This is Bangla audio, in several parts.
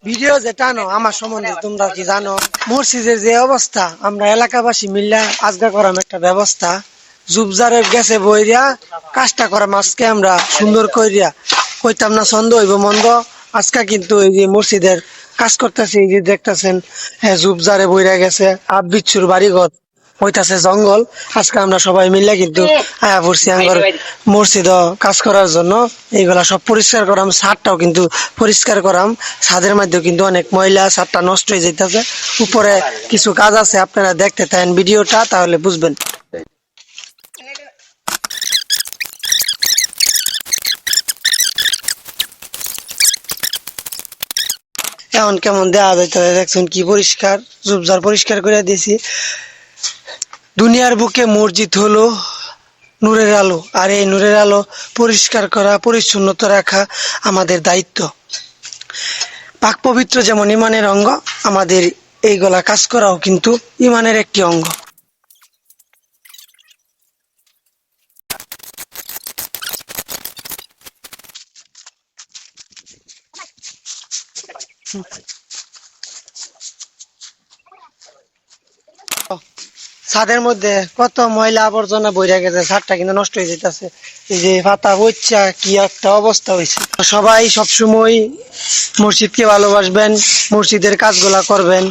ভিডিও যে টানো আমার সম্বন্ধে তোমরা কি জানো? মসজিদের যে অবস্থা, আমরা এলাকাবাসী মিল্লা আজগা করাম একটা ব্যবস্থা। জুবজারে গেছে বইরিয়া কাজটা করাম আজকে আমরা সুন্দর কইরিয়া। কইতাম না ছন্দ হইব মন্দ। আজকে কিন্তু এই যে মসজিদের কাজ করতেছে, এই যে দেখতেছেন, হ্যাঁ জুবজারে বইরা গেছে আব বিচ্ছুর বাড়িঘর হইতাছে জঙ্গল। আজকে আমরা সবাই মিলে কিন্তু আয়া পড়ছি আঙ্গর মসজিদ কাজ করার জন্য। এইগুলা সব পরিষ্কার করাম, ছাদটাও কিন্তু পরিষ্কার করাম। ছাদের মধ্যে কিন্তু অনেক ময়লা, ছাদটা নষ্ট হয়ে যাইতেছে। উপরে কিছু কাজ আছে, আপনারা দেখতে থাকেন ভিডিওটা, তাহলে বুঝবেন। এখন কেমন দেওয়া যাইতেছে দেখছেন, কি পরিষ্কার। জুবজার পরিষ্কার করে দিয়েছি। দুনিয়ার বুকে মসজিদ হলো নূরের আলো, আর এই নূরের আলো পরিষ্কার করা, পরিচ্ছন্নতা রাখা আমাদের দায়িত্ব। পাক পবিত্র যেমন ইমানের অঙ্গ, আমাদের এইগুলা কাজ করাও কিন্তু ইমানের একটি অঙ্গ। ছাদের মধ্যে কত ময়লা আবর্জনা বইরা গেছে, ছাদটা কিন্তু নষ্ট হয়ে যেতেছে। এই যে পাতা পচা কি একটা অবস্থা হয়েছে। সবাই সবসময় মসজিদকে ভালোবাসবেন, মসজিদের কাজগুলা করবেন,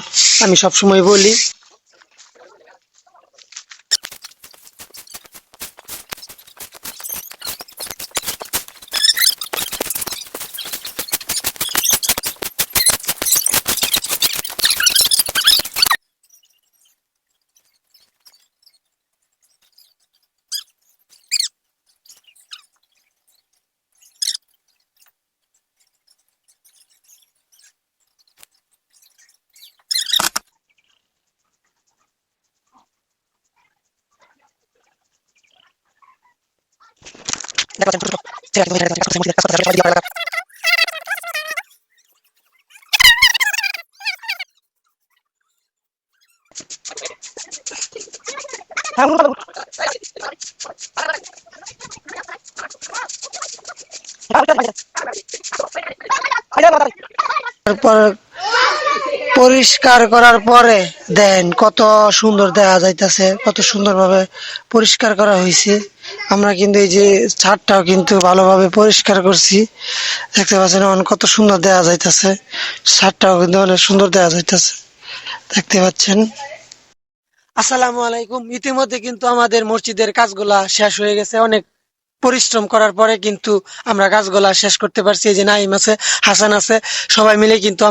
আমি সবসময় বলি। তারপর পরিষ্কার করার পরে দেন কত সুন্দর দেখা যাইতেছে, কত সুন্দর ভাবে পরিষ্কার করা হয়েছে। আমরা কিন্তু এই যে ছাদটাও কিন্তু ভালোভাবে পরিষ্কার করছি, দেখতে পাচ্ছেন এখন কত সুন্দর দেখা যাইতেছে। ছাদটাও কিন্তু অনেক সুন্দর দেখা যাইতেছে, দেখতে পাচ্ছেন। আসসালামু আলাইকুম। ইতিমধ্যে কিন্তু আমাদের মসজিদের কাজগুলা শেষ হয়ে গেছে। অনেক পরিশ্রম করার পরে কিন্তু আমরা কাজগুলা শেষ করতে পারছি। এই যে নাইম আছে, হাসান আছে, সবাই মিলে কিন্তু